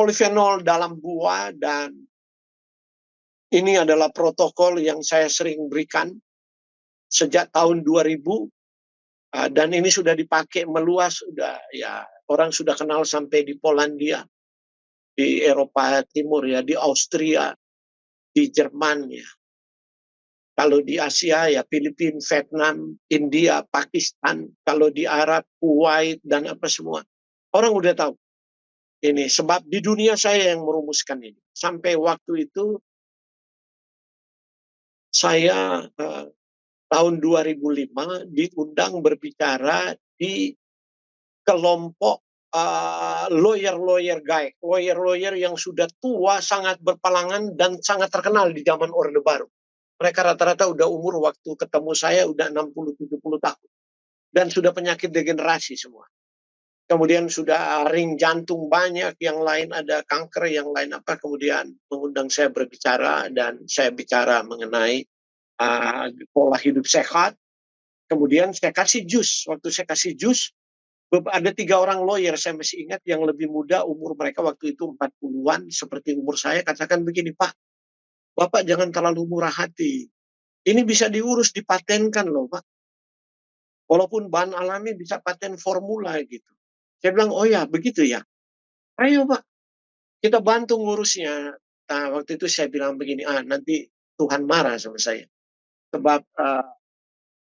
polifenol dalam buah, dan ini adalah protokol yang saya sering berikan sejak tahun 2000, dan ini sudah dipakai meluas, sudah ya orang sudah kenal sampai di Polandia, di Eropa Timur ya, di Austria, di Jerman ya. Kalau di Asia ya Filipina, Vietnam, India, Pakistan. Kalau di Arab, Kuwait dan apa semua. Orang udah tahu. Ini sebab di dunia saya yang merumuskan ini. Sampai waktu itu saya tahun 2005 diundang berbicara di kelompok lawyer-lawyer yang sudah tua, sangat berpalangan dan sangat terkenal di zaman Orde Baru. Mereka rata-rata udah umur waktu ketemu saya udah 60-70 tahun. Dan sudah penyakit degenerasi semua. Kemudian sudah ring jantung banyak, yang lain ada kanker, yang lain apa. Kemudian mengundang saya berbicara, dan saya bicara mengenai pola hidup sehat. Kemudian saya kasih jus. Waktu saya kasih jus, ada 3 orang lawyer, saya masih ingat, yang lebih muda, umur mereka waktu itu 40-an, seperti umur saya, katakan begini, Pak, Bapak jangan terlalu murah hati. Ini bisa diurus, dipatenkan loh, Pak. Walaupun bahan alami bisa paten formula gitu. Saya bilang, oh ya, begitu ya. Ayo Pak, kita bantu ngurusnya. Nah, waktu itu saya bilang begini, nanti Tuhan marah sama saya. Sebab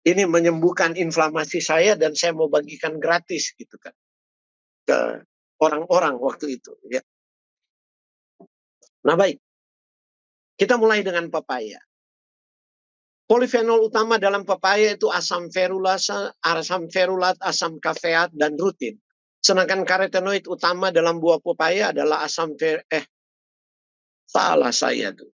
ini menyembuhkan inflamasi saya dan saya mau bagikan gratis gitu kan. Ke orang-orang waktu itu. Ya. Nah baik, kita mulai dengan pepaya. Polifenol utama dalam pepaya itu asam ferulat, asam kafeat, dan rutin. Sedangkan karotenoid utama dalam buah pepaya adalah salah saya tuh.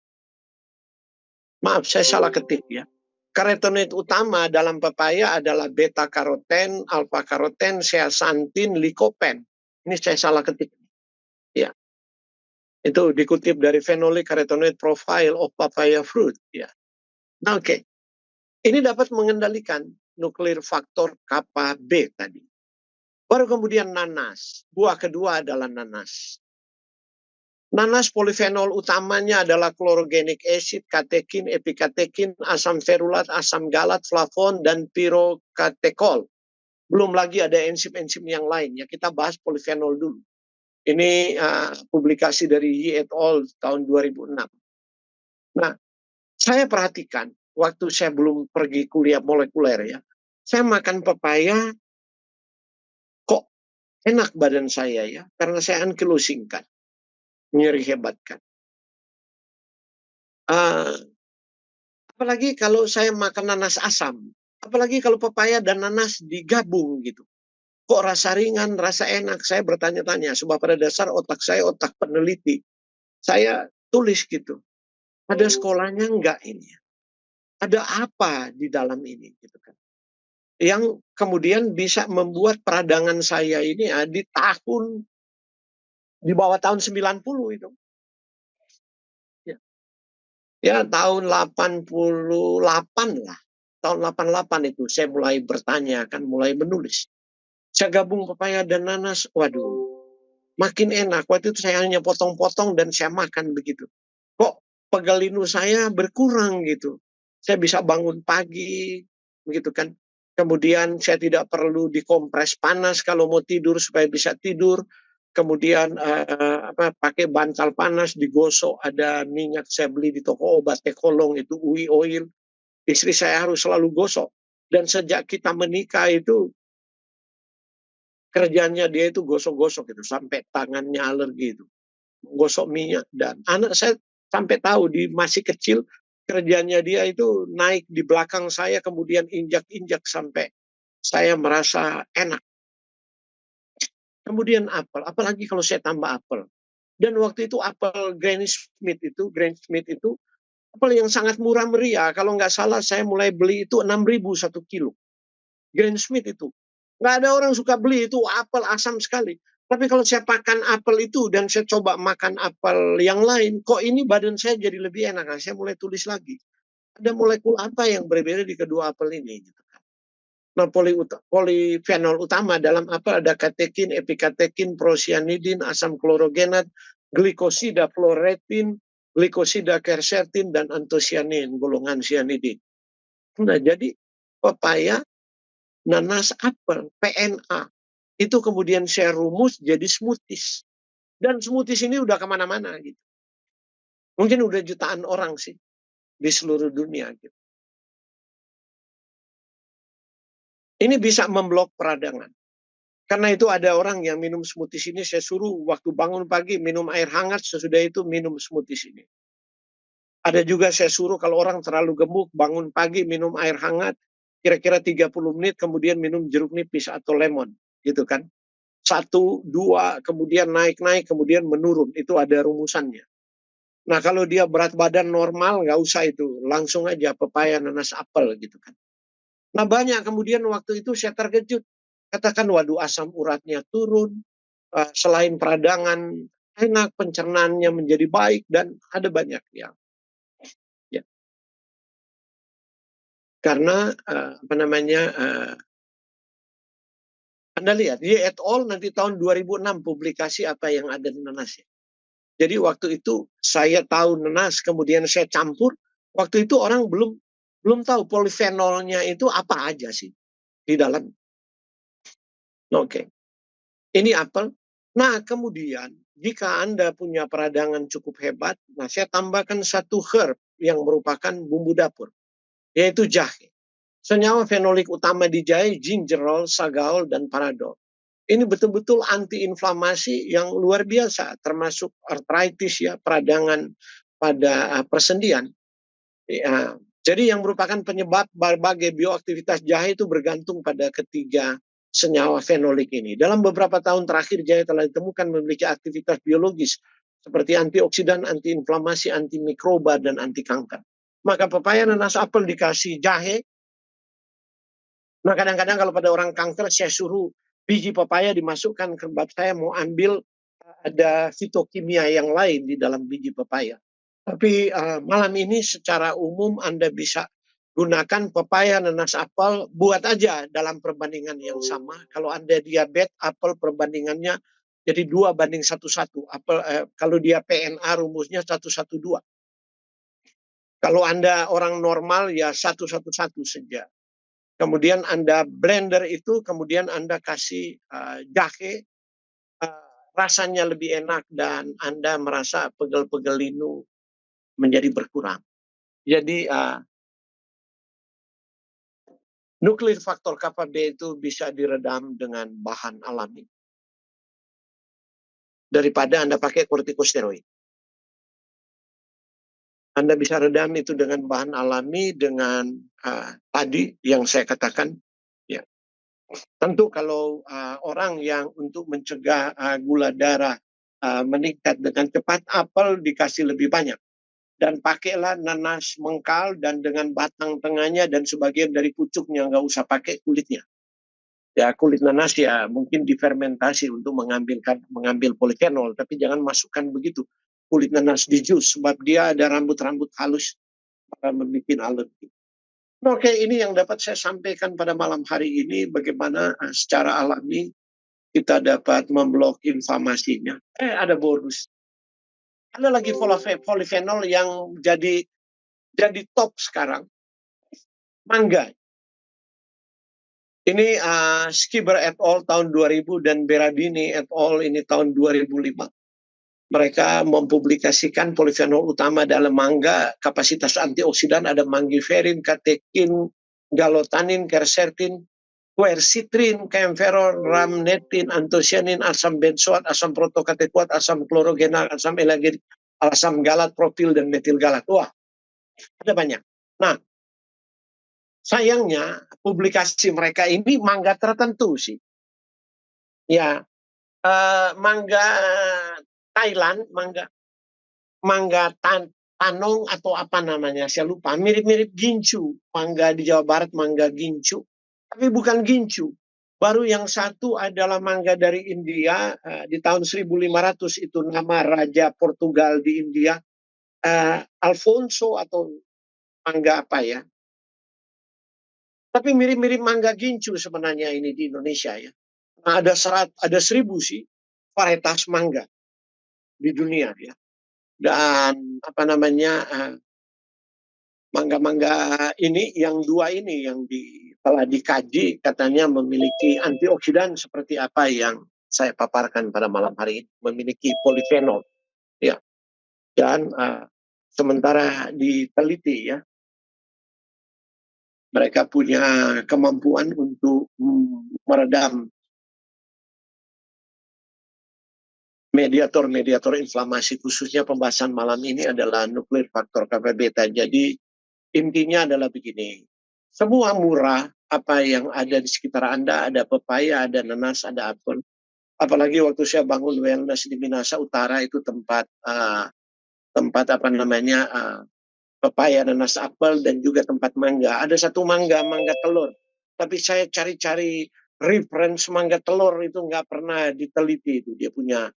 Maaf, saya salah ketik ya. Karotenoid utama dalam pepaya adalah beta karoten, alfa karoten, zeaxanthin, lycopene. Ini saya salah ketik. Ya. Itu dikutip dari Phenolic Carotenoid Profile of Papaya Fruit ya. Nah, oke. Ini dapat mengendalikan nuklir faktor kappa B tadi. Baru kemudian nanas. Buah kedua adalah nanas. Nanas polifenol utamanya adalah chlorogenic acid, katekin, epikatekin, asam ferulat, asam galat, flavon, dan pirokatekol. Belum lagi ada enzim-enzim yang lain. Ya, kita bahas polifenol dulu. Ini publikasi dari Yi et al. Tahun 2006. Nah, saya perhatikan waktu saya belum pergi kuliah molekuler ya. Saya makan pepaya, kok enak badan saya ya. Karena saya ankylosing kan. Nyeri hebat kan. Apalagi kalau saya makan nanas asam. Apalagi kalau pepaya dan nanas digabung gitu. Kok rasa ringan, rasa enak. Saya bertanya-tanya. Sebab pada dasar otak saya otak peneliti. Saya tulis gitu. Ada sekolahnya enggak ini? Ada apa di dalam ini? Gitu kan. Yang kemudian bisa membuat peradangan saya ini di bawah tahun 90 itu. Ya tahun 88 lah. Tahun 88 itu saya mulai bertanya, kan mulai menulis. Saya gabung pepaya dan nanas, waduh, makin enak. Waktu itu saya hanya potong-potong dan saya makan begitu. Kok pegal linu saya berkurang gitu. Saya bisa bangun pagi, begitu kan. Kemudian saya tidak perlu dikompres panas kalau mau tidur supaya bisa tidur. Kemudian pakai bantal panas, digosok, ada minyak saya beli di toko obat Tekolong itu UI oil. Istri saya harus selalu gosok. Dan sejak kita menikah itu kerjanya dia itu gosok-gosok itu sampai tangannya alergi itu. Gosok minyak, dan anak saya sampai tahu di masih kecil kerjanya dia itu naik di belakang saya kemudian injak-injak sampai saya merasa enak. Kemudian apel, apalagi kalau saya tambah apel. Dan waktu itu apel Granny Smith itu apel yang sangat murah meriah. Kalau nggak salah saya mulai beli itu 6.000 1 kilo. Granny Smith itu. Nggak ada orang suka beli itu, apel asam sekali. Tapi kalau saya makan apel itu dan saya coba makan apel yang lain, kok ini badan saya jadi lebih enak. Nah, saya mulai tulis lagi. Ada molekul apa yang berbeda di kedua apel ini? Gitu. Nah, polifenol utama dalam apel ada katekin, epikatekin, procyanidin, asam klorogenat, glikosida fluoretin, glikosida quercetin, dan antosianin, golongan cyanidin. Nah, jadi pepaya, nanas, apel, PNA, itu kemudian saya rumus jadi smoothies. Dan smoothies ini udah kemana-mana gitu. Mungkin udah jutaan orang sih di seluruh dunia gitu. Ini bisa memblok peradangan. Karena itu ada orang yang minum smoothies ini, saya suruh waktu bangun pagi minum air hangat, sesudah itu minum smoothies ini. Ada juga saya suruh kalau orang terlalu gemuk, bangun pagi minum air hangat, kira-kira 30 menit, kemudian minum jeruk nipis atau lemon, gitu kan. 1, 2, kemudian naik-naik, kemudian menurun, itu ada rumusannya. Nah, kalau dia berat badan normal, nggak usah itu, langsung aja pepaya, nanas, apel, gitu kan. Nah, banyak kemudian waktu itu saya terkejut. Katakan, waduh, asam uratnya turun, selain peradangan enak, pencernaannya menjadi baik, dan ada banyak yang ya. Karena apa namanya, Anda lihat Ye et al. Nanti tahun 2006 publikasi apa yang ada di nanas ya. Jadi waktu itu saya tahu nanas, kemudian saya campur. Waktu itu orang belum tahu polifenolnya itu apa aja sih di dalam. Oke, ini apel. Nah, kemudian jika Anda punya peradangan cukup hebat, nah saya tambahkan satu herb yang merupakan bumbu dapur, yaitu jahe. Senyawa fenolik utama di jahe, gingerol, sagaol, dan paradol. Ini betul-betul antiinflamasi yang luar biasa, termasuk artritis ya, peradangan pada persendian. Ya, jadi yang merupakan penyebab berbagai bioaktivitas jahe itu bergantung pada ketiga senyawa fenolik ini. Dalam beberapa tahun terakhir, jahe telah ditemukan memiliki aktivitas biologis seperti antioksidan, antiinflamasi, antimikroba, dan anti kanker. Maka pepaya, nanas, apel dikasih jahe. Nah, kadang-kadang kalau pada orang kanker, saya suruh biji pepaya dimasukkan ke bab, saya mau ambil ada fitokimia yang lain di dalam biji pepaya. Tapi malam ini secara umum Anda bisa gunakan pepaya, nanas, apel, buat aja dalam perbandingan yang sama. Kalau Anda diabetes, apel perbandingannya jadi 2:1:1. Kalau dia PNA rumusnya 1:1:2. Kalau Anda orang normal ya 1:1:1 saja. Kemudian Anda blender itu, kemudian Anda kasih jahe, rasanya lebih enak dan Anda merasa pegel-pegel linu menjadi berkurang. Jadi nuklir faktor kappa B itu bisa diredam dengan bahan alami daripada Anda pakai kortikosteroid. Anda bisa redam itu dengan bahan alami dengan tadi yang saya katakan. Ya. Tentu kalau orang yang untuk mencegah gula darah meningkat dengan cepat, apel dikasih lebih banyak. Dan pakailah nanas mengkal dan dengan batang tengahnya dan sebagian dari pucuknya, nggak usah pakai kulitnya. Ya, kulit nanas ya mungkin difermentasi untuk mengambil polifenol, tapi jangan masukkan begitu kulit nanas di jus, sebab dia ada rambut-rambut halus membuat alergi. Oke, ini yang dapat saya sampaikan pada malam hari ini, bagaimana secara alami kita dapat memblok inflamasinya. Ada bonus. Ada lagi polifenol yang jadi top sekarang. Mangga. Ini Skiber et al. Tahun 2000 dan Berardini et al. Ini tahun 2005. Mereka mempublikasikan polifenol utama dalam mangga, kapasitas antioksidan ada manggiferin, katekin, galotanin, quercetin, quercitrin, camphorol, rhamnetin, antosianin, asam benzoat, asam protokatekuat, asam klorogenal, asam elagerik, asam galat, propil, dan metil galat. Wah, ada banyak. Nah, sayangnya publikasi mereka ini mangga tertentu sih. Ya, mangga Thailand, mangga tanong atau apa namanya, saya lupa. Mirip-mirip gincu. Mangga di Jawa Barat, mangga gincu. Tapi bukan gincu. Baru yang satu adalah mangga dari India, di tahun 1500 itu nama Raja Portugal di India, Alfonso atau mangga apa ya. Tapi mirip-mirip mangga gincu sebenarnya ini di Indonesia ya. Nah, ada 1000 sih varietas mangga. di dunia ya. Dan apa namanya, mangga-mangga ini yang 2 ini yang telah dikaji katanya memiliki antioksidan seperti apa yang saya paparkan pada malam hari ini, memiliki polifenol ya. Dan sementara diteliti ya, mereka punya kemampuan untuk meredam mediator-mediator inflamasi, khususnya pembahasan malam ini adalah nuklir faktor kappa beta. Jadi intinya adalah begini, semua murah apa yang ada di sekitar Anda, ada pepaya, ada nanas, ada apel. Apalagi waktu saya bangun wellness di Minahasa Utara itu tempat apa namanya, pepaya, nanas, apel, dan juga tempat mangga. Ada satu mangga telur. Tapi saya cari-cari reference mangga telur itu nggak pernah diteliti itu. Dia punya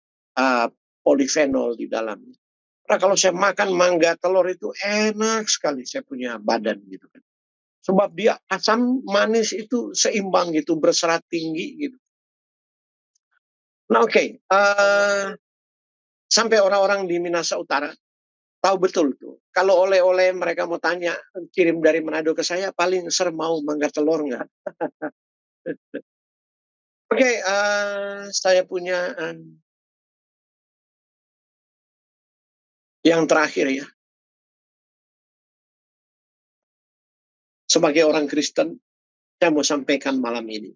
polifenol di dalamnya. Nah, kalau saya makan mangga telur itu enak sekali, saya punya badan gitu kan. Sebab dia asam manis itu seimbang gitu, berserat tinggi gitu. Nah oke, sampai orang-orang di Minahasa Utara tahu betul tuh. Kalau oleh-oleh mereka mau tanya, kirim dari Manado ke saya, paling mau mangga telur nggak? Oke, saya punya yang terakhir ya. Sebagai orang Kristen, saya mau sampaikan malam ini.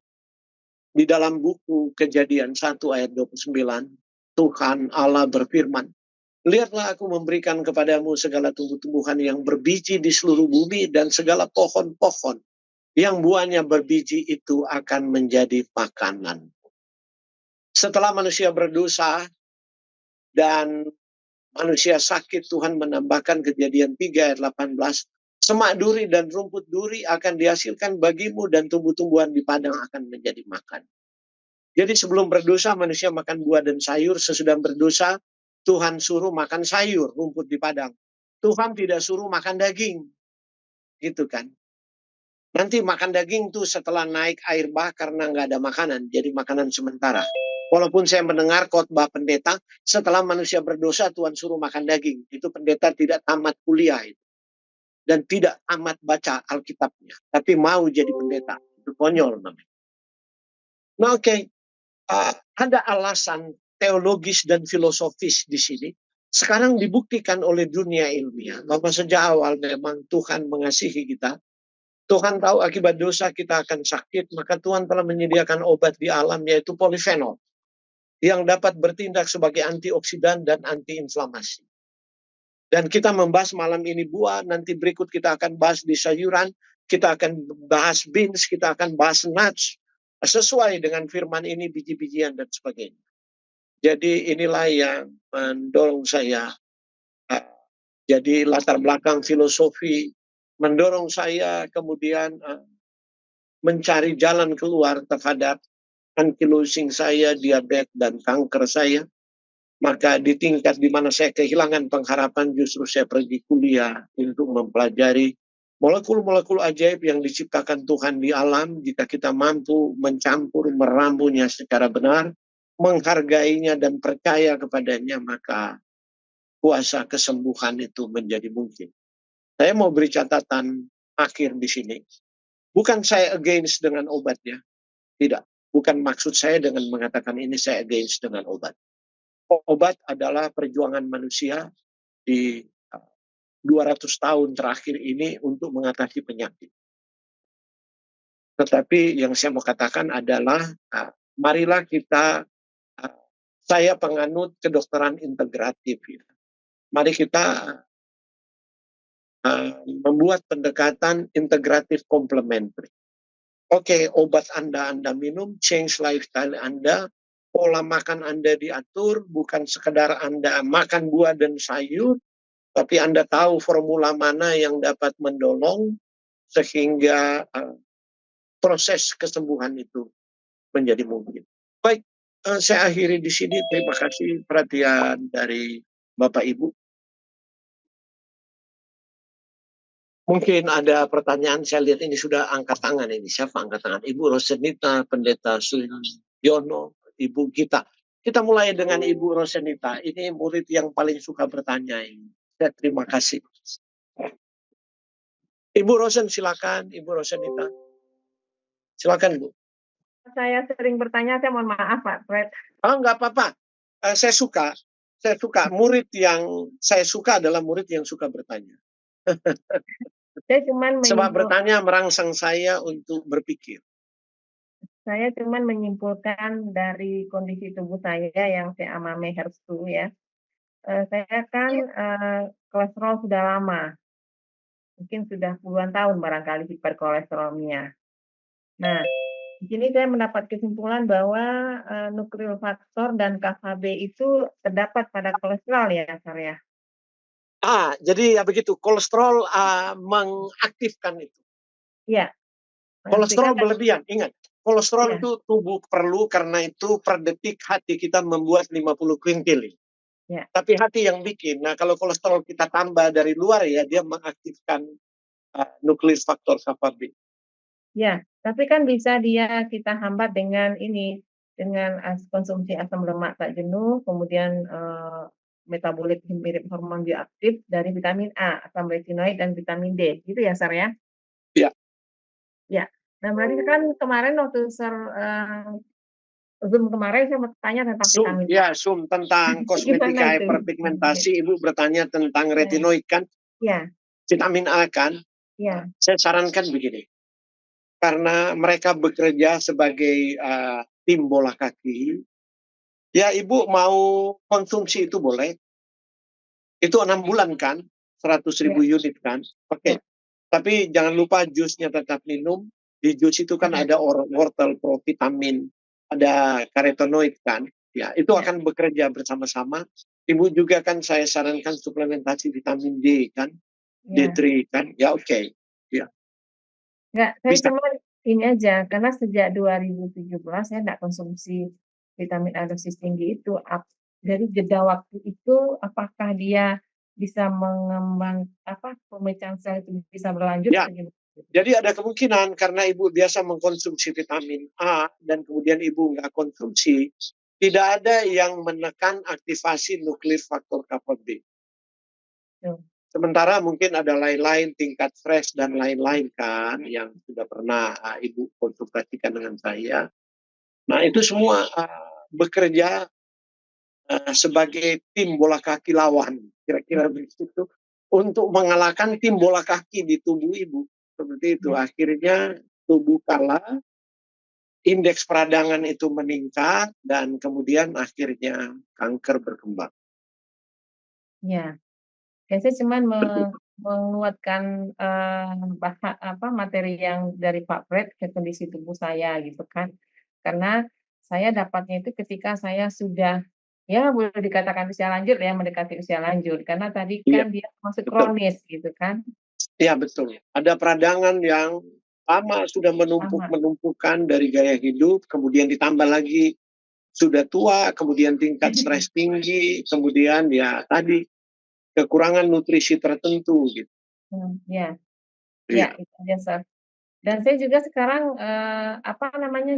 Di dalam buku Kejadian 1 ayat 29, Tuhan Allah berfirman, lihatlah aku memberikan kepadamu segala tumbuh-tumbuhan yang berbiji di seluruh bumi dan segala pohon-pohon yang buahnya berbiji itu akan menjadi makanan. Setelah manusia berdosa dan manusia sakit, Tuhan menambahkan Kejadian 3 ayat 18, semak duri dan rumput duri akan dihasilkan bagimu dan tumbuh-tumbuhan di padang akan menjadi makan. Jadi sebelum berdosa manusia makan buah dan sayur, sesudah berdosa Tuhan suruh makan sayur, rumput di padang. Tuhan tidak suruh makan daging, gitu kan. Nanti makan daging tuh setelah naik air bah karena nggak ada makanan, jadi makanan sementara. Walaupun saya mendengar khotbah pendeta, setelah manusia berdosa Tuhan suruh makan daging. Itu pendeta tidak tamat kuliah itu. Dan tidak amat baca Alkitabnya. Tapi mau jadi pendeta. Itu konyol namanya. Nah oke, ada alasan teologis dan filosofis di sini. Sekarang dibuktikan oleh dunia ilmiah bahwa sejak awal memang Tuhan mengasihi kita. Tuhan tahu akibat dosa kita akan sakit, maka Tuhan telah menyediakan obat di alam yaitu polifenol yang dapat bertindak sebagai antioksidan dan antiinflamasi. Dan kita membahas malam ini buah, nanti berikut kita akan bahas di sayuran, kita akan bahas beans, kita akan bahas nuts, sesuai dengan firman ini, biji-bijian dan sebagainya. Jadi inilah yang mendorong saya, jadi latar belakang filosofi, mendorong saya kemudian mencari jalan keluar terhadap ankylosing saya, diabetes, dan kanker saya. Maka di tingkat di mana saya kehilangan pengharapan, justru saya pergi kuliah untuk mempelajari molekul-molekul ajaib yang diciptakan Tuhan di alam. Jika kita mampu mencampur, meramunya secara benar, menghargainya dan percaya kepadanya, maka kuasa kesembuhan itu menjadi mungkin. Saya mau beri catatan akhir di sini. Bukan saya against dengan obatnya, tidak. Bukan maksud saya dengan mengatakan ini saya against dengan obat. Obat adalah perjuangan manusia di 200 tahun terakhir ini untuk mengatasi penyakit. Tetapi yang saya mau katakan adalah, marilah kita, saya penganut kedokteran integratif. Ya. Mari kita membuat pendekatan integratif komplementer. Oke, obat Anda minum, change lifestyle Anda, pola makan Anda diatur, bukan sekedar Anda makan buah dan sayur, tapi Anda tahu formula mana yang dapat mendorong sehingga proses kesembuhan itu menjadi mungkin. Baik, saya akhiri di sini. Terima kasih perhatian dari Bapak Ibu. Mungkin ada pertanyaan, saya lihat ini sudah angkat tangan ini. Siapa angkat tangan? Ibu Rosenita, Pendeta Yono, Ibu Gita. kita mulai dengan Ibu Rosenita. Ini murid yang paling suka bertanya ini. Saya terima kasih. Ibu Rosen silakan, Ibu Rosenita. Silakan Bu. Saya sering bertanya, saya mohon maaf Pak Fred. Oh, nggak apa-apa. Saya suka. Murid yang saya suka adalah murid yang suka bertanya. Saya cuman Sebab bertanya merangsang saya untuk berpikir. Saya cuman menyimpulkan dari kondisi tubuh saya yang saya amami HER2 ya. Saya kan kolesterol sudah lama, mungkin sudah puluhan tahun barangkali hiperkolesterolnya. Nah, di sini saya mendapat kesimpulan bahwa nuklil faktor dan KHB itu terdapat pada kolesterol ya, Sar ya. Jadi ya begitu, kolesterol mengaktifkan itu. Iya. Kolesterol berlebihan, ingat. Kolesterol Iya. itu tubuh perlu, karena itu per detik hati kita membuat 50 kuintil. Ya. Tapi hati yang bikin. Nah, kalau kolesterol kita tambah dari luar ya, dia mengaktifkan nuklis faktor KHB. Ya, tapi kan bisa kita hambat dengan ini, dengan konsumsi asam lemak tak jenuh, kemudian metabolit mirip hormon bioaktif dari vitamin A, asam retinoid dan vitamin D, gitu ya, Sar ya? Iya. Ya. Nah, berarti kan kemarin waktu Sar Zoom kemarin saya mau tanya tentang vitamin A. Zoom tentang kosmetika hiperpigmentasi, Ibu bertanya tentang retinoid kan? Iya. Vitamin A kan? Iya. Saya sarankan begini. Karena mereka bekerja sebagai tim bola kaki, ya Ibu mau konsumsi itu boleh. Itu 6 bulan kan? 100.000 unit kan? Oke. Tapi jangan lupa jusnya tetap minum. Di jus itu kan ada wortel, provitamin, ada karotenoid kan? Ya, itu akan bekerja bersama-sama. Ibu juga kan saya sarankan suplementasi vitamin D kan? D3 kan? Ya oke. Ya. Enggak, saya cuma ini aja, karena sejak 2017 saya enggak konsumsi vitamin A dosis tinggi itu. Dari jeda waktu itu, apakah dia bisa mengembang pemecahan sel itu bisa berlanjut? Ya. Jadi ada kemungkinan karena Ibu biasa mengkonsumsi vitamin A dan kemudian Ibu nggak konsumsi, tidak ada yang menekan aktivasi nuklir faktor KHB. Sementara mungkin ada lain-lain, tingkat stres dan lain-lain kan, yang sudah pernah Ibu konsultasikan dengan saya. Nah itu semua bekerja sebagai tim bola kaki lawan, kira-kira begitu, untuk mengalahkan tim bola kaki di tubuh Ibu. Seperti itu, akhirnya tubuh kalah, indeks peradangan itu meningkat, dan kemudian akhirnya kanker berkembang. Ya, saya cuma menguatkan materi yang dari Pak Fred ke kondisi tubuh saya gitu kan. Karena saya dapatnya itu ketika saya sudah, ya boleh dikatakan usia lanjut ya, mendekati usia lanjut. Karena tadi kan dia masuk kronis gitu kan. Iya betul. Ada peradangan yang lama sudah menumpukan dari gaya hidup, kemudian ditambah lagi sudah tua, kemudian tingkat stres tinggi, kemudian ya tadi kekurangan nutrisi tertentu gitu. Ya, itu aja, Sir. Dan saya juga sekarang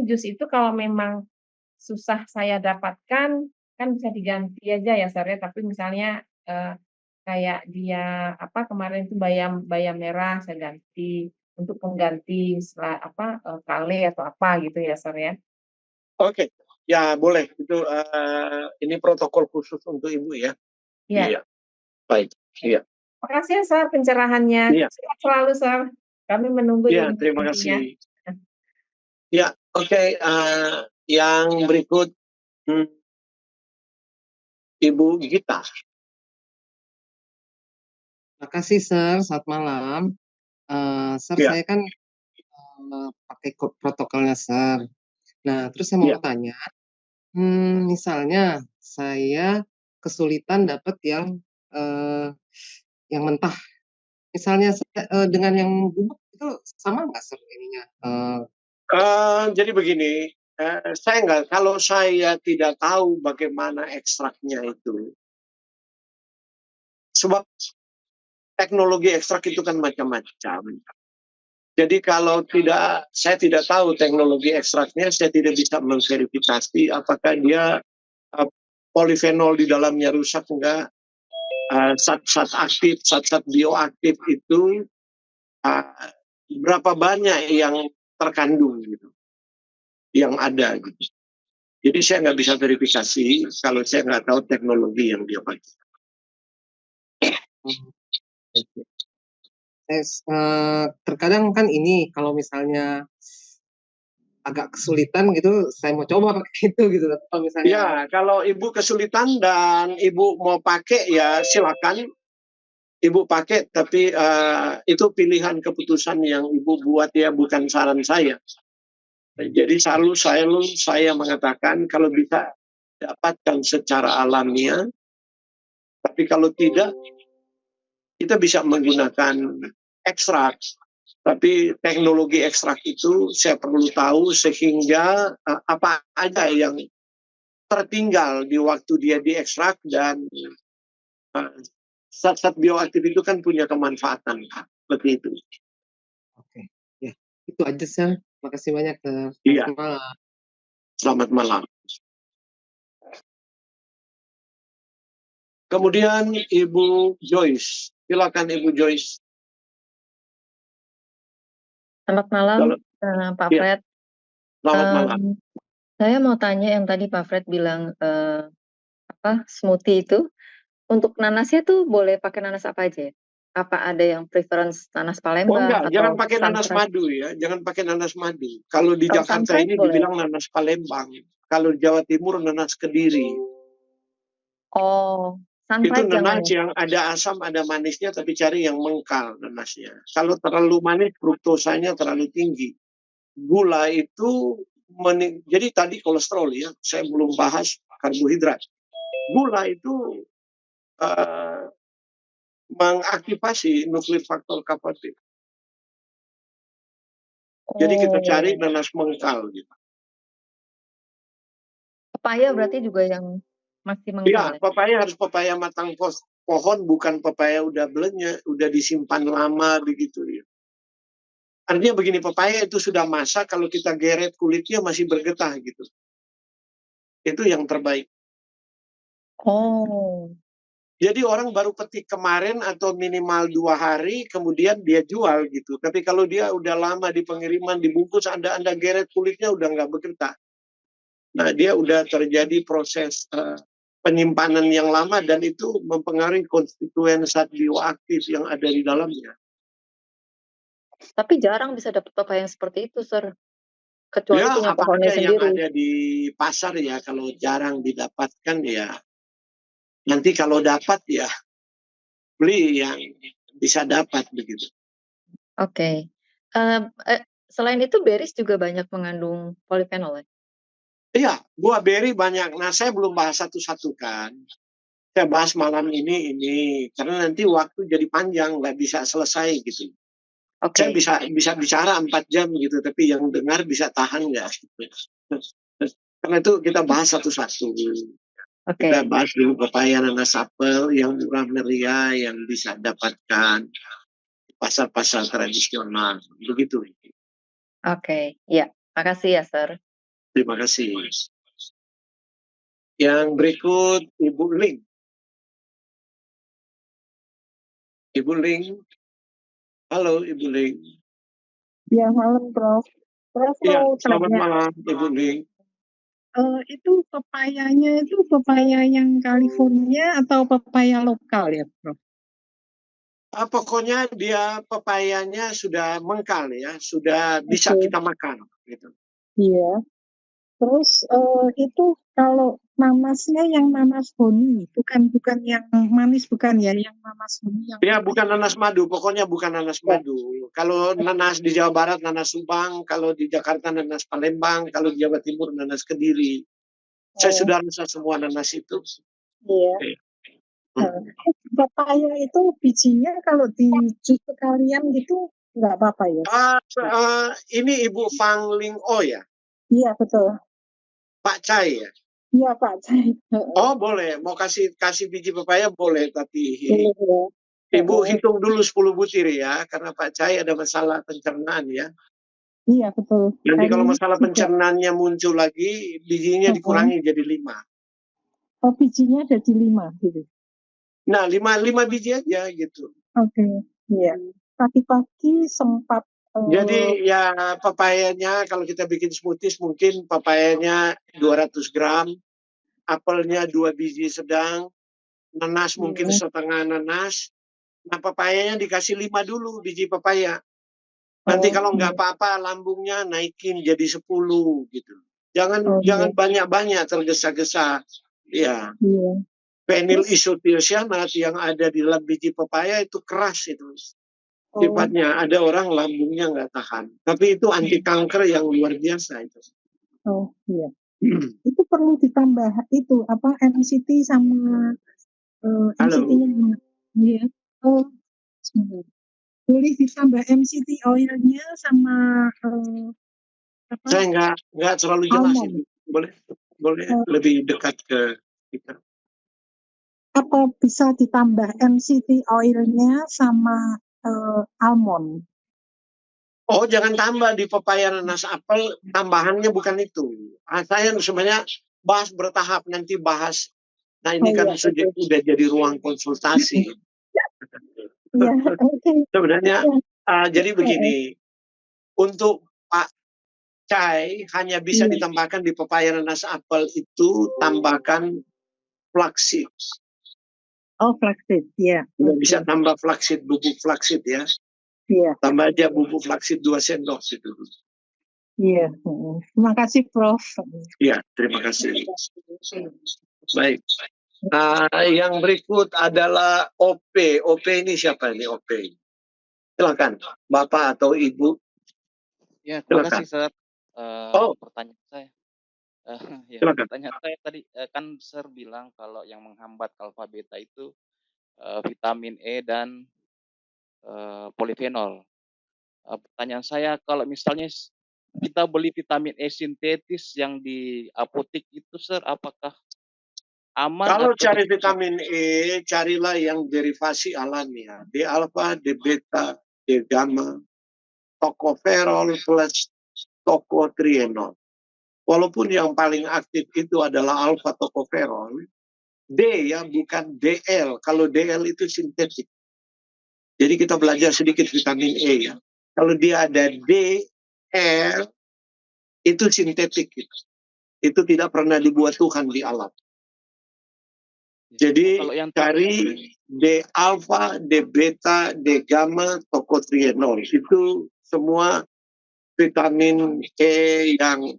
jus itu kalau memang susah saya dapatkan, kan bisa diganti aja ya, Sir ya. Tapi misalnya kayak dia kemarin itu bayam merah saya ganti untuk pengganti kale atau apa gitu ya, Sir ya. Oke. Ya boleh, itu ini protokol khusus untuk Ibu ya. Iya. Baik. Iya. Makasih ya, Sir, pencerahannya. Sehat selalu, Sir. Kami menunggu ya, terima kasih. Ya, oke. Yang berikut Ibu Gita. Terima kasih, Sir. Selamat malam. Sir, saya kan pakai protokolnya, Sir. Nah, terus saya mau tanya, misalnya saya kesulitan dapat yang mentah. Misalnya dengan yang bubuk itu sama nggak, Sir, ininya? Jadi begini, kalau saya tidak tahu bagaimana ekstraknya itu, sebab teknologi ekstrak itu kan macam-macam. Jadi kalau saya tidak tahu teknologi ekstraknya, saya tidak bisa memverifikasi apakah dia uh, polifenol di dalamnya rusak enggak, zat-zat aktif, zat-zat bioaktif itu berapa banyak yang terkandung gitu, yang ada gitu. Jadi saya nggak bisa verifikasi kalau saya nggak tahu teknologi yang dia pakai. Terkadang kan ini kalau misalnya agak kesulitan gitu, saya mau coba pakai itu gitu. Kalau misalnya Ya, kalau ibu kesulitan dan ibu mau pakai ya silakan ibu pakai, tapi itu pilihan keputusan yang ibu buat ya, bukan saran saya. Jadi selalu saya mengatakan kalau bisa dapatkan secara alamiah, tapi kalau tidak kita bisa menggunakan ekstrak. Tapi teknologi ekstrak itu saya perlu tahu sehingga apa aja yang tertinggal di waktu dia diekstrak, dan zat-zat bioaktif itu kan punya kemanfaatan seperti itu. Oke, ya itu aja sih. Makasih banyak. Iya. Selamat malam. Selamat malam. Kemudian Ibu Joyce, silakan Ibu Joyce. Selamat malam, Pak Ya. Fred. Selamat malam. Saya mau tanya yang tadi Pak Fred bilang smoothie itu untuk nanasnya tuh boleh pakai nanas apa aja ya? Apa ada yang preference nanas Palembang enggak, atau jangan pakai nanas sunrise? madu ya, jangan pakai nanas madu. Kalau di Kalau Jakarta sunrise ini boleh? dibilang nanas Palembang, kalau di Jawa Timur nanas Kediri. Oh, Itu sunrise jangan nanas ya? yang ada asam, ada manisnya, tapi cari yang mengkal nanasnya. Kalau terlalu manis, fruktosanya terlalu tinggi. Gula itu, jadi tadi kolesterol ya, saya belum bahas karbohidrat. Gula itu mengaktifasi nuklir faktor K4. Jadi kita cari nanas mengkal gitu. Pepaya berarti juga yang masih Iya, mengkal ya? pepaya harus pepaya matang pohon, bukan pepaya udah belenya, udah disimpan lama begitu ya. Artinya begini, pepaya itu sudah masak, kalau kita geret kulitnya masih bergetah gitu. Itu yang terbaik. Oh. Jadi orang baru petik kemarin atau minimal 2 hari, kemudian dia jual gitu. Tapi kalau dia udah lama di pengiriman, dibungkus, Anda geret kulitnya udah nggak bergetah. Nah, dia udah terjadi proses penyimpanan yang lama, dan itu mempengaruhi konstituen zat bioaktif yang ada di dalamnya. Tapi jarang bisa dapat pepaya yang seperti itu, Sir. Kecuali Ya, punya apa pohonnya aja yang sendiri. ada di pasar ya, kalau jarang didapatkan ya, nanti kalau dapat ya beli yang bisa dapat begitu. Oke. Selain itu berries juga banyak mengandung polifenol ya? Iya, buah beri banyak. Nah, saya belum bahas satu-satu kan. Saya bahas malam ini, karena nanti waktu jadi panjang, nggak bisa selesai gitu. Saya bisa bicara 4 jam gitu, tapi yang dengar bisa tahan nggak? Karena itu kita bahas satu-satu. Kita bahas dulu pepaya, nanas, apel yang murah meriah yang bisa dapatkan di pasar-pasar tradisional. Begitu. Oke, ya. Makasih ya, Sir. Terima kasih. Yang berikut Ibu Ling. Ibu Ling. Halo Ibu Ling. Ya, malam Prof. Prof Ya, mau selamat tanya, malam Ibu Ling. itu pepayanya itu pepaya yang California atau pepaya lokal ya Prof? Pokoknya dia pepayanya sudah mengkal ya, sudah bisa kita makan gitu. Iya. Terus itu kalau nanasnya yang nanas honi, bukan yang manis, bukan ya, yang nanas honi yang Ya, bukan nanas madu, pokoknya bukan nanas madu. Kalau nanas di Jawa Barat nanas Subang, kalau di Jakarta nanas Palembang, kalau di Jawa Timur nanas Kediri. Saya sudah rasa semua nanas itu. Iya. Pepaya itu bijinya kalau di jus sekalian gitu nggak apa-apa ya? Ini Ibu Fang Ling O ya? Iya, betul. Pak Cai ya? Iya, Pak Cai. Oh, boleh. Mau kasih biji pepaya boleh, tapi Boleh ya. Ibu hitung dulu 10 butir ya, karena Pak Cai ada masalah pencernaan ya. Iya, betul. Nanti kalau masalah pencernaannya muncul lagi, bijinya dikurangi jadi 5. Oh, bijinya jadi 5 gitu. Nah, 5 biji aja gitu. Oke, iya. Pagi-pagi sempat Jadi ya papayanya kalau kita bikin smoothies mungkin papayanya 200 gram, apelnya 2 biji sedang, nanas mungkin setengah nanas. Nah, papayanya dikasih 5 dulu biji papaya. Nanti kalau nggak apa-apa lambungnya naikin jadi 10 gitu. Jangan banyak-banyak tergesa-gesa. Ya. Phenyl isothiocyanat yang ada di dalam biji papaya itu keras itu. Sifatnya ada orang lambungnya nggak tahan. Tapi itu anti kanker yang luar biasa itu. Oh iya. Itu perlu ditambah itu apa MCT sama MCT-nya. Iya. Oh, boleh ditambah MCT oilnya sama apa? Saya nggak terlalu jelas itu. Boleh lebih dekat ke kita. Apa bisa ditambah MCT oilnya sama almond? Oh, jangan tambah di pepaya, nanas, apel. Tambahannya bukan itu. Saya sebenarnya bahas bertahap, nanti bahas. Nah, ini kan sudah jadi ruang konsultasi. Sebenarnya jadi begini. Untuk Pak Cai hanya bisa ditambahkan di pepaya, nanas, apel itu tambahkan flaxseed. Oh, flaxseed, ya. Bisa tambah flaxseed, bubuk flaxseed ya. Iya. Tambah aja bubuk flaxseed 2 sendok gitu. Iya. Terima kasih, Prof. Iya, terima kasih. Baik. Yang berikut adalah OP. OP ini siapa ini OP? Silakan, Bapak atau Ibu. Ya, terima kasih, Sir. Pertanyaan saya. Pertanyaan saya tadi kan Sir bilang kalau yang menghambat alfa beta itu vitamin E dan polifenol. Pertanyaan saya, kalau misalnya kita beli vitamin E sintetis yang di apotek itu, Sir, apakah aman? Kalau cari vitamin E, carilah yang derivasi alami ya. D alfa, D beta, D gamma, tocopherol plus tocotrienol. Walaupun yang paling aktif itu adalah alfa tocopherol, D ya, bukan DL. Kalau DL itu sintetik. Jadi kita belajar sedikit vitamin E ya. Kalau dia ada D, L, itu sintetik. Itu tidak pernah dibuat Tuhan di alam. Jadi cari D alfa, D beta, D gamma, tocotrienol. Itu semua vitamin E yang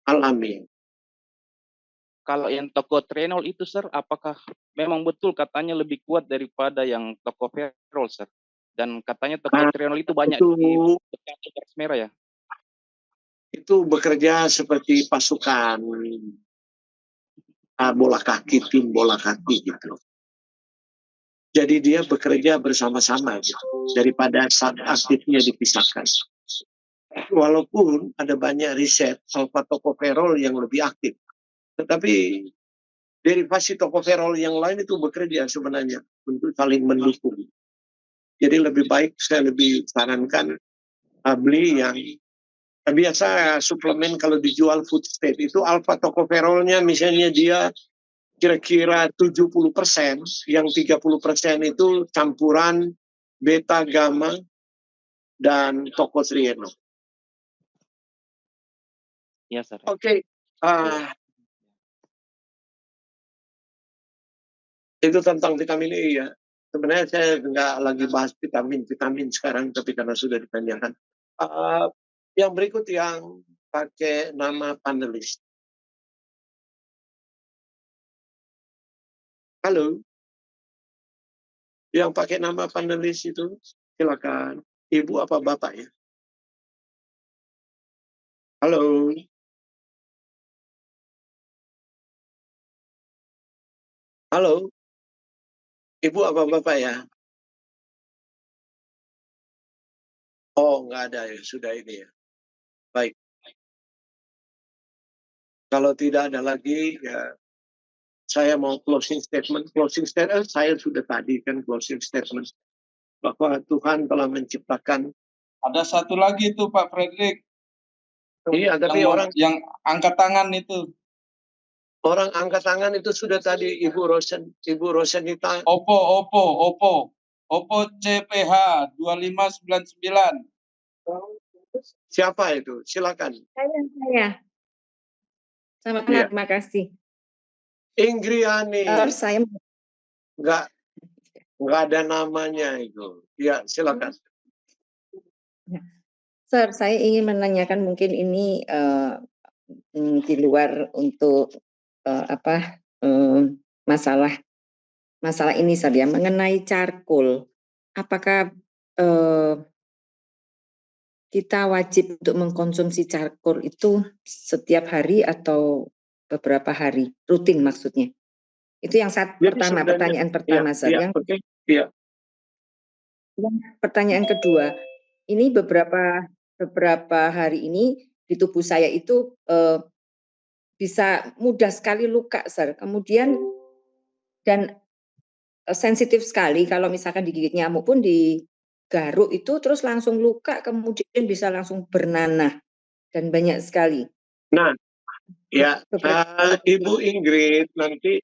alami. Kalau yang tocotrienol itu, Sir, apakah memang betul katanya lebih kuat daripada yang tocopherol, Sir? Dan katanya tocotrienol itu banyak di garis merah ya? Itu bekerja seperti pasukan bola kaki, tim bola kaki gitu. Jadi dia bekerja bersama-sama gitu, daripada saat aktifnya dipisahkan. Walaupun ada banyak riset alfa tocopherol yang lebih aktif, tetapi derivasi tocopherol yang lain itu bekerja sebenarnya untuk saling mendukung. Jadi lebih baik saya lebih sarankan beli yang biasa suplemen kalau dijual food state itu alfa tocopherolnya misalnya dia kira-kira 70%, yang 30% itu campuran beta, gamma, dan tocotrienol. Iya, Sir. Oke. Itu tentang vitamin E ya. Sebenarnya saya nggak lagi bahas vitamin sekarang, tapi karena sudah ditanyakan. Yang berikut yang pakai nama panelis. Halo. Yang pakai nama panelis itu, silakan. Ibu apa Bapak ya? Halo. Halo. Ibu apa Bapak ya? Oh, nggak ada ya, sudah ini ya. Baik. Kalau tidak ada lagi, ya saya mau closing statement. Closing statement saya sudah tadi kan closing statement. Bahwa Tuhan telah menciptakan. Ada satu lagi itu Pak Frederick. Iya, tapi yang angkat tangan itu. Orang angkat tangan itu sudah tadi Ibu Rosenita. Oppo CPH 2599. Siapa itu? Silakan. Saya. Selamat Iya. terima kasih. Ingriani. Saya nggak ada namanya itu. Ya, silakan. Sir, saya ingin menanyakan mungkin ini di luar untuk masalah ini saja mengenai charcoal. Apakah kita wajib untuk mengkonsumsi charcoal itu setiap hari atau beberapa hari, rutin maksudnya? Itu yang pertanyaan pertama, Sir. Yang pertanyaan kedua, ini beberapa hari ini di tubuh saya itu bisa mudah sekali luka, Sir. Kemudian dan sensitif sekali kalau misalkan digigit nyamuk pun digaruk itu terus langsung luka, kemudian bisa langsung bernanah dan banyak sekali. Nah, ya Ibu Ingrid nanti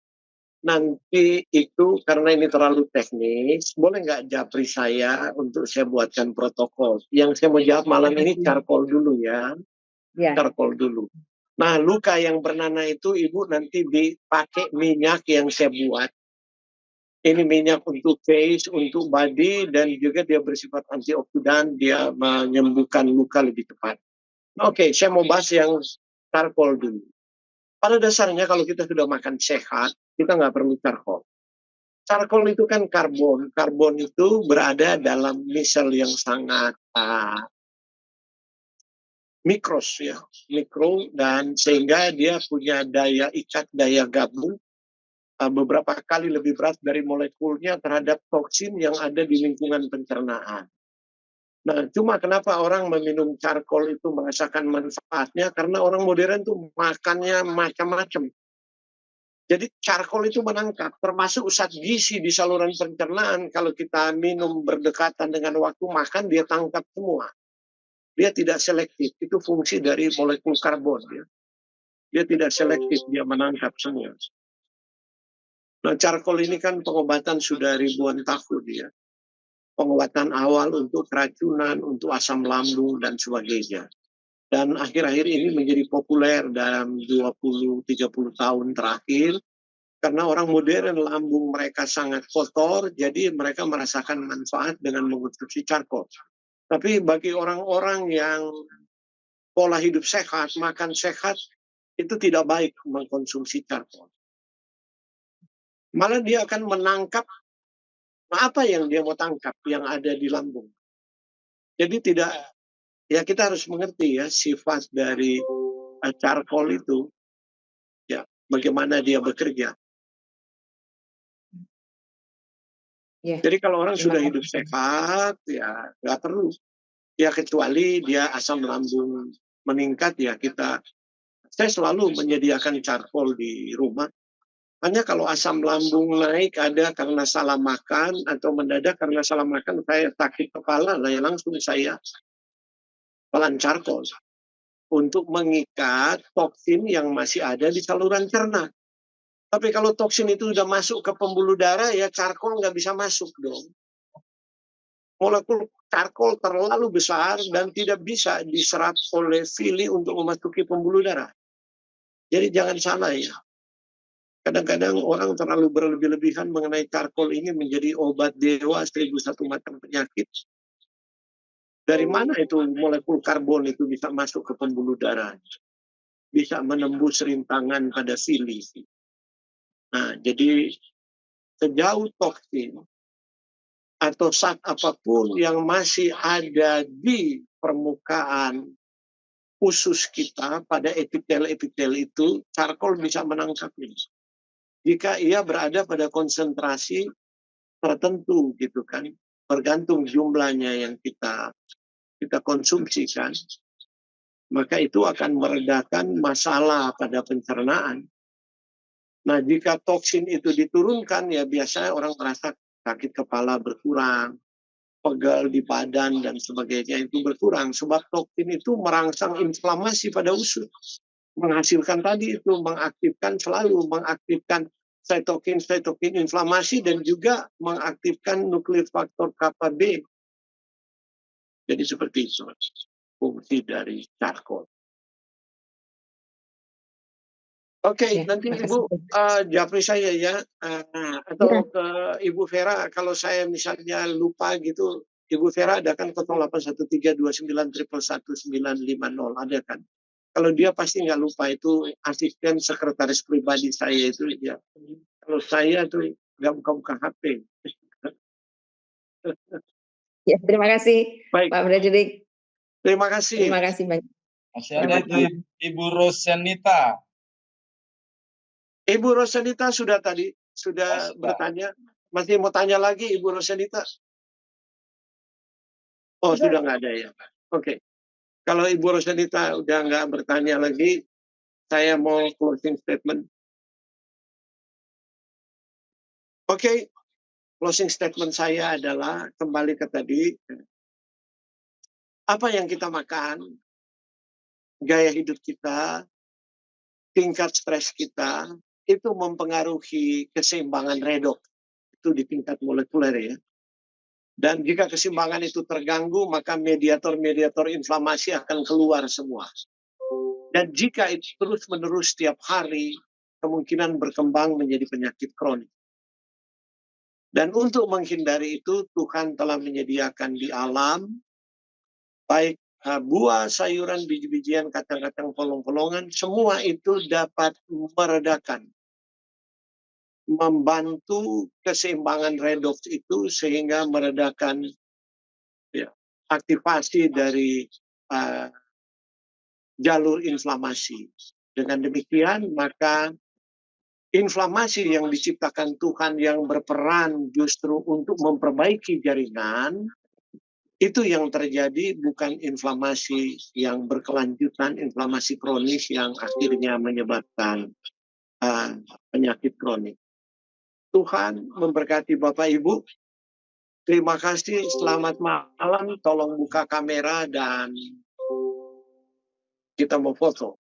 itu karena ini terlalu teknis, boleh nggak japri saya untuk saya buatkan protokol. Yang saya mau jawab malam ini charcoal dulu ya. Charcoal dulu. Nah, luka yang bernanah itu Ibu nanti dipakai minyak yang saya buat. Ini minyak untuk face, untuk body, dan juga dia bersifat antioksidan, dia menyembuhkan luka lebih cepat. Oke, saya mau bahas yang charcoal dulu. Pada dasarnya kalau kita sudah makan sehat, kita nggak perlu charcoal. Charcoal itu kan karbon. Karbon itu berada dalam misel yang sangat mikros ya, mikro, dan sehingga dia punya daya ikat, daya gabung beberapa kali lebih berat dari molekulnya terhadap toksin yang ada di lingkungan pencernaan. Nah, cuma kenapa orang meminum charcoal itu merasakan manfaatnya? Karena orang modern tuh makannya macam-macam. Jadi charcoal itu menangkap, termasuk zat gizi di saluran pencernaan. Kalau kita minum berdekatan dengan waktu makan, dia tangkap semua. Dia tidak selektif, itu fungsi dari molekul karbon. Ya. Dia tidak selektif, dia menangkap semua. Nah, charcoal ini kan pengobatan sudah ribuan tahun ya. Pengobatan awal untuk keracunan, untuk asam lambung, dan sebagainya. Dan akhir-akhir ini menjadi populer dalam 20-30 tahun terakhir, karena orang modern lambung mereka sangat kotor, jadi mereka merasakan manfaat dengan mengonsumsi charcoal. Tapi bagi orang-orang yang pola hidup sehat, makan sehat, itu tidak baik mengkonsumsi charcoal. Malah dia akan menangkap apa yang dia mau tangkap yang ada di lambung. Jadi tidak, ya kita harus mengerti ya sifat dari charcoal itu, ya bagaimana dia bekerja. Jadi kalau orang sudah hidup sehat, ya nggak perlu. Ya kecuali dia asam lambung meningkat, ya saya selalu menyediakan charcoal di rumah. Hanya kalau asam lambung naik ada karena salah makan atau mendadak karena salah makan, saya sakit kepala, langsung saya pelan charcoal untuk mengikat toksin yang masih ada di saluran cerna. Tapi kalau toksin itu sudah masuk ke pembuluh darah, ya charcoal nggak bisa masuk dong. Molekul charcoal terlalu besar dan tidak bisa diserap oleh villi untuk memasuki pembuluh darah. Jadi jangan salah ya. Kadang-kadang orang terlalu berlebih-lebihan mengenai charcoal ini menjadi obat dewa 1001 macam penyakit. Dari mana itu molekul karbon itu bisa masuk ke pembuluh darah? Bisa menembus rintangan pada villi. Nah, jadi sejauh toksin atau zat apapun yang masih ada di permukaan usus kita pada epitel-epitel itu, charcoal bisa menangkapnya. Jika ia berada pada konsentrasi tertentu gitu kan, bergantung jumlahnya yang kita konsumsikan, maka itu akan meredakan masalah pada pencernaan. Nah, jika toksin itu diturunkan, ya biasanya orang merasa sakit kepala berkurang, pegal di badan dan sebagainya itu berkurang. Sebab toksin itu merangsang inflamasi pada usus. menghasilkan tadi itu, selalu mengaktifkan cytokine inflamasi dan juga mengaktifkan nuklir faktor kappa B. Jadi seperti itu fungsi dari charcoal. Oke, Ya, nanti makasih. Ibu japri saya ya, atau ke Ibu Vera kalau saya misalnya lupa gitu. Ibu Vera ada kan 081329111950 ada kan? Kalau dia pasti nggak lupa, itu asisten sekretaris pribadi saya itu ya. Kalau saya tuh nggak buka-buka HP. Ya, terima kasih Baik, Pak Frederick. terima kasih. Terima kasih banyak. Masih ada itu Ibu Rosanita. Ibu Rosanita sudah bertanya. Masih mau tanya lagi Ibu Rosanita? Oh, sudah nggak ada ya. Oke. Kalau Ibu Rosanita udah nggak bertanya lagi, saya mau closing statement. Oke, closing statement saya adalah kembali ke tadi. Apa yang kita makan, gaya hidup kita, tingkat stres kita, itu mempengaruhi keseimbangan redox. Itu di tingkat molekuler ya. Dan jika keseimbangan itu terganggu, maka mediator-mediator inflamasi akan keluar semua. Dan jika itu terus-menerus setiap hari, kemungkinan berkembang menjadi penyakit kronis. Dan untuk menghindari itu, Tuhan telah menyediakan di alam, baik buah, sayuran, biji-bijian, kacang-kacang, polong-polongan, semua itu dapat meredakan, membantu keseimbangan redox itu sehingga meredakan ya, aktivasi dari jalur inflamasi. Dengan demikian, maka inflamasi yang diciptakan Tuhan yang berperan justru untuk memperbaiki jaringan, itu yang terjadi bukan inflamasi yang berkelanjutan, inflamasi kronis yang akhirnya menyebabkan penyakit kronis. Tuhan memberkati Bapak Ibu. Terima kasih, selamat malam. Tolong buka kamera dan kita mau foto.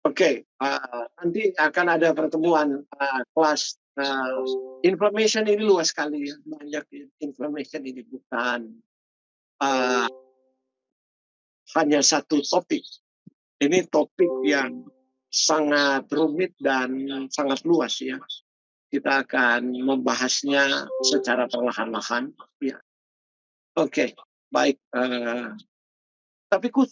Oke, nanti akan ada pertemuan kelas. Information ini luas sekali ya, banyak information ini, bukan hanya satu topik. Ini topik yang sangat rumit dan sangat luas ya. Kita akan membahasnya secara perlahan-lahan. Ya. Oke, baik. Tapi khusus